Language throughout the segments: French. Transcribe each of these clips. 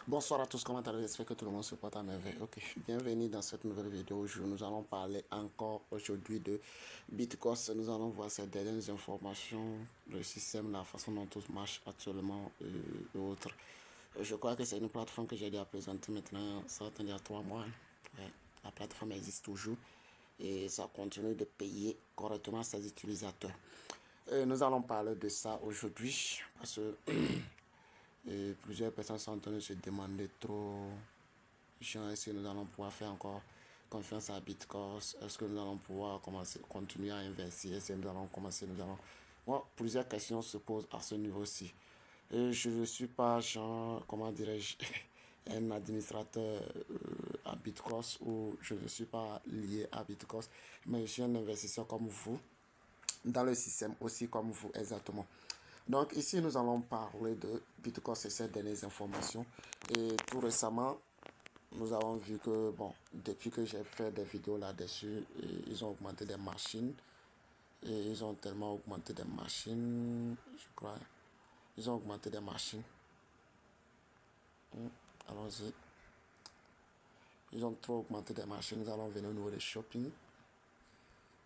Bonsoir à tous, comment allez-vous? J'espère que tout le monde se porte à merveille. Ok, bienvenue dans cette nouvelle vidéo. Nous allons parler encore aujourd'hui de Bitcoin. Nous allons voir ces dernières informations, le système, la façon dont tout marche actuellement et autres. Je crois que c'est une plateforme que j'ai déjà présentée maintenant, ça il y a 3 mois. Ouais, la plateforme existe toujours et ça continue de payer correctement ses utilisateurs. Nous allons parler de ça aujourd'hui parce que et plusieurs personnes sont en train de se demander trop, genre, est-ce que nous allons pouvoir faire encore confiance à Bitcoin? Est-ce que nous allons pouvoir commencer, continuer à investir? Est-ce que nous allons commencer, nous allons... Bon, plusieurs questions se posent à ce niveau-ci. Et je ne suis pas, genre, comment dirais-je, un administrateur à Bitcoin ou je ne suis pas lié à Bitcoin, mais je suis un investisseur comme vous, dans le système aussi comme vous exactement. Donc ici, nous allons parler de Bitcoin et ces dernières informations. Et tout récemment, nous avons vu que, bon, depuis que j'ai fait des vidéos là-dessus, ils ont augmenté des machines. Et ils ont tellement augmenté des machines, je crois. Ils ont augmenté des machines. Allons-y. Ils ont trop augmenté des machines. Nous allons venir au niveau des shopping.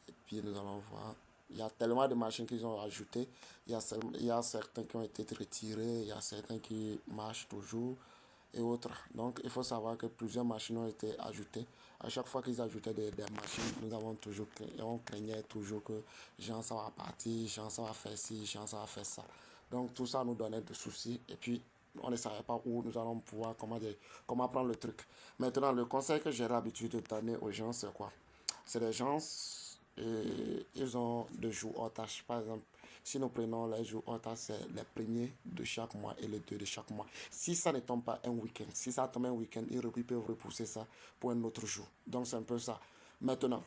Et puis nous allons voir. Il y a tellement de machines qu'ils ont ajoutées. Il y a certains qui ont été retirés. Il y a certains qui marchent toujours. Et autres. Donc il faut savoir que plusieurs machines ont été ajoutées. À chaque fois qu'ils ajoutaient des machines, nous avons toujours, on craignait toujours que genre ça va partir, genre ça va faire ci, genre ça va faire ça. Donc tout ça nous donnait des soucis et puis on ne savait pas où nous allons pouvoir, comment dire, comment prendre le truc. Maintenant, le conseil que j'ai l'habitude de donner aux gens, c'est quoi? C'est les gens, ils ont des jours hors tâche. Par exemple, si nous prenons les jours hors tâche, c'est les premiers de chaque mois et les deux de chaque mois. Si ça ne tombe pas un week-end, si ça tombe un week-end, ils peuvent repousser ça pour un autre jour. Donc c'est un peu ça. Maintenant,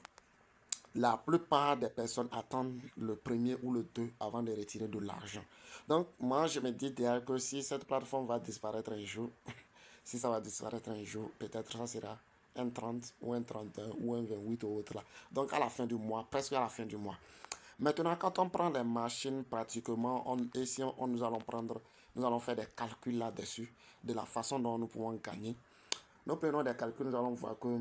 la plupart des personnes attendent le premier ou le 2 avant de retirer de l'argent. Donc moi, je me dis derrière que si cette plateforme va disparaître un jour, si ça va disparaître un jour, peut-être ça sera un 30 ou un 31 ou un 28 ou autre là. Donc à la fin du mois, presque à la fin du mois. Maintenant, quand on prend les machines, pratiquement, nous allons faire des calculs là-dessus, de la façon dont nous pouvons gagner. Nous prenons des calculs, nous allons voir que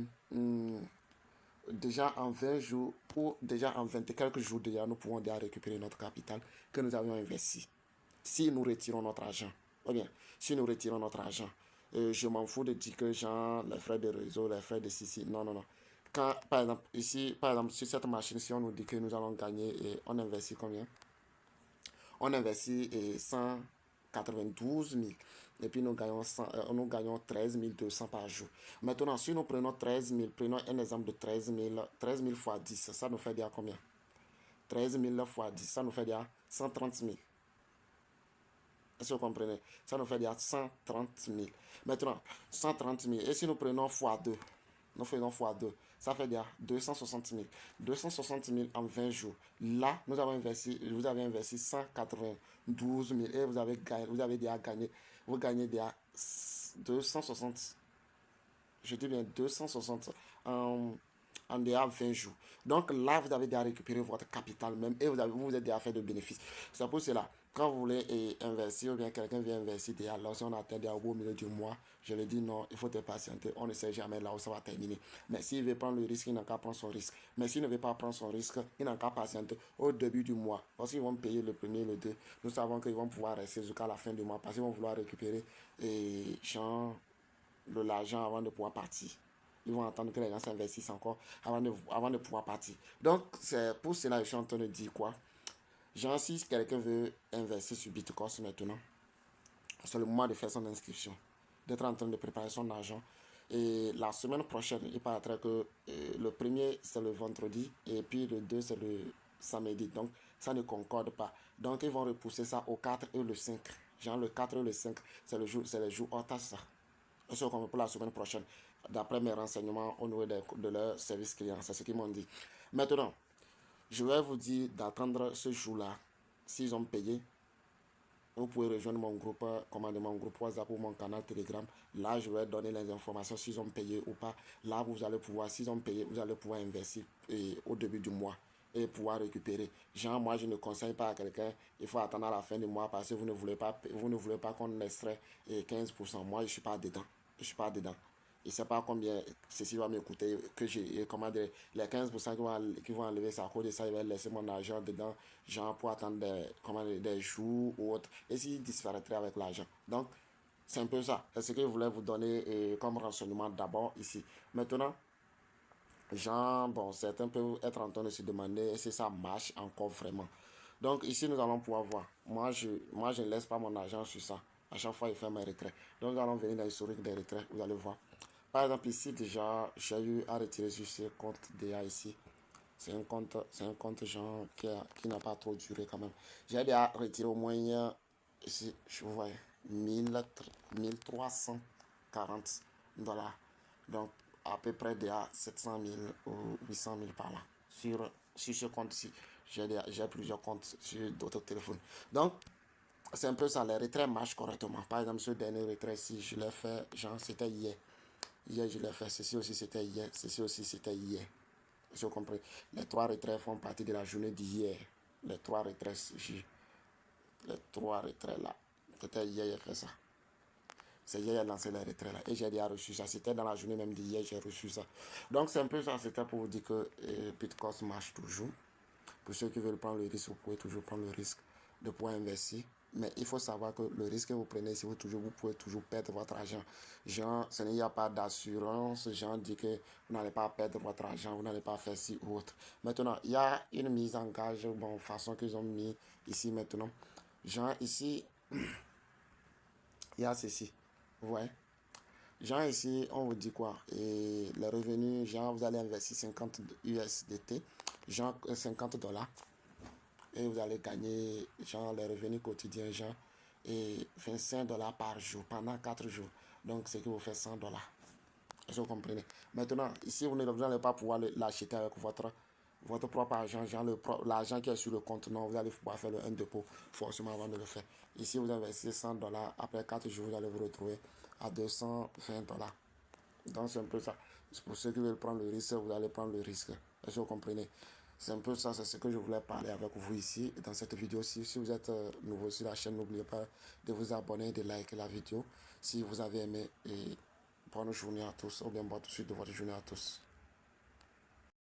déjà en 20 jours, ou déjà en 20 et quelques jours, déjà, nous pouvons déjà récupérer notre capital que nous avions investi. Si nous retirons notre argent, ou bien, si nous retirons notre argent, je m'en fous de dire que genre, les frais de réseau, les frais de ceci, non, non, non. Quand, par exemple, ici, par exemple, sur cette machine, si on nous dit que nous allons gagner, et on investit combien? On investit 192 000 et puis nous gagnons 13 200 par jour. Maintenant, si nous prenons 13 000, prenons un exemple de 13 000 fois 10, ça nous fait déjà combien? 13 000 fois 10, ça nous fait déjà 130 000. Est-ce que vous comprenez? Ça nous fait déjà 130 000. Maintenant, 130 000. Et si nous prenons fois 2, nous faisons fois 2, ça fait déjà 260 000. 260 000 en 20 jours. Là, vous avez investi 192 000 et vous avez déjà gagné, vous gagnez déjà 260, je dis bien 260 en déjà 20 jours. Donc là, vous avez déjà récupéré votre capital même et vous êtes déjà fait de bénéfices. C'est pour cela, quand vous voulez investir ou bien quelqu'un vient investir déjà, alors si on atteint déjà au milieu du mois, je lui dis non, il faut te patienter. On ne sait jamais là où ça va terminer. Mais s'il veut prendre le risque, il n'a qu'à prendre son risque. Mais s'il ne veut pas prendre son risque, il n'a qu'à patienter au début du mois. Parce qu'ils vont payer le premier, le deux. Nous savons qu'ils vont pouvoir rester jusqu'à la fin du mois parce qu'ils vont vouloir récupérer et genre de l'argent avant de pouvoir partir. Ils vont attendre que les gens s'investissent encore avant de pouvoir partir. Donc, c'est pour cela que je suis en train de dire quoi. Genre, si quelqu'un veut investir sur Bitcoin maintenant, c'est le moment de faire son inscription, d'être en train de préparer son argent. Et la semaine prochaine, il paraîtrait que le premier, c'est le vendredi, et puis le 2 c'est le samedi. Donc, ça ne concorde pas. Donc, ils vont repousser ça au 4 et le 5. Genre, le 4 et le 5, c'est le jour hors taxe, ça. C'est comme pour la semaine prochaine, d'après mes renseignements au niveau de leur service client. C'est ce qu'ils m'ont dit. Maintenant, je vais vous dire d'attendre ce jour-là. S'ils ont payé, vous pouvez rejoindre mon groupe, mon groupe WhatsApp ou mon canal Telegram. Là, je vais donner les informations s'ils ont payé ou pas. Là, vous allez pouvoir, s'ils ont payé, vous allez pouvoir investir au début du mois. et pouvoir récupérer. Genre, moi, je ne conseille pas à quelqu'un, il faut attendre à la fin du mois parce que vous ne voulez pas qu'on extrait 15%. Moi, je ne suis pas dedans. Je suis pas dedans. Je ne sais pas combien ceci va me coûter, que j'ai, comment dire, les 15% qui vont enlever ça à cause de ça, ils vont laisser mon argent dedans, genre pour attendre des jours ou autre, et s'ils disparaîtraient avec l'argent. Donc, c'est un peu ça. C'est ce que je voulais vous donner comme renseignement d'abord ici. Maintenant, genre, bon, certains peuvent être en train de se demander si ça marche encore vraiment. Donc ici, nous allons pouvoir voir. Moi, je ne laisse pas mon argent sur ça. À chaque fois, il fait mes retraits. Donc, nous allons venir dans l'historique des retraits. Vous allez voir. Par exemple, ici, déjà, j'ai eu à retirer sur ce compte DA ici. C'est un compte genre qui n'a pas trop duré quand même. J'ai déjà retiré au moins, ici, je vois, 1340 $. Donc, à peu près déjà 700 000 ou 800 000 par là. Sur ce compte-ci, j'ai plusieurs comptes sur d'autres téléphones. Donc, c'est un peu ça. Les retraits marchent correctement. Par exemple, ce dernier retrait, si je l'ai fait, genre, c'était hier. Hier, je l'ai fait. Ceci aussi, c'était hier. Ceci aussi, c'était hier. Vous comprenez? Les trois retraits font partie de la journée d'hier. Les trois retraits, les trois retraits là. C'était hier, j'ai fait ça. C'est hier, j'ai lancé les retraits là. Et j'ai déjà reçu ça. C'était dans la journée même d'hier, j'ai reçu ça. Donc, c'est un peu ça. C'était pour vous dire que Bitcoin marche toujours. Pour ceux qui veulent prendre le risque, vous pouvez toujours prendre le risque de pouvoir investir. Mais il faut savoir que le risque que vous prenez, si vous pouvez toujours perdre votre argent. Genre, ce n'y a pas d'assurance. Genre, dit que vous n'allez pas perdre votre argent, vous n'allez pas faire ci ou autre. Maintenant, il y a une mise en gage, bon, façon qu'ils ont mis ici maintenant. Genre, ici, il y a ceci. Ouais. Genre, ici, on vous dit quoi? Et les revenus, genre, vous allez investir 50 USDT, genre 50 $. Et vous allez gagner, genre, les revenus quotidiens, genre, et 25 $ par jour pendant 4 jours. Donc, c'est que vous faites 100 $. Est-ce que vous comprenez? Maintenant, ici, vous n'allez pas pouvoir l'acheter avec votre propre argent, genre l'argent qui est sur le compte. Non, vous allez pouvoir faire un dépôt forcément avant de le faire. Ici, vous investissez 100 $. Après 4 jours, vous allez vous retrouver à 220 $. Donc, c'est un peu ça. C'est pour ceux qui veulent prendre le risque, vous allez prendre le risque. Est-ce que vous comprenez? C'est un peu ça, c'est ce que je voulais parler avec vous ici dans cette vidéo-ci. Si vous êtes nouveau sur la chaîne, n'oubliez pas de vous abonner, de liker la vidéo. Si vous avez aimé, et bonne journée à tous, ou bien bonne suite de votre journée à tous.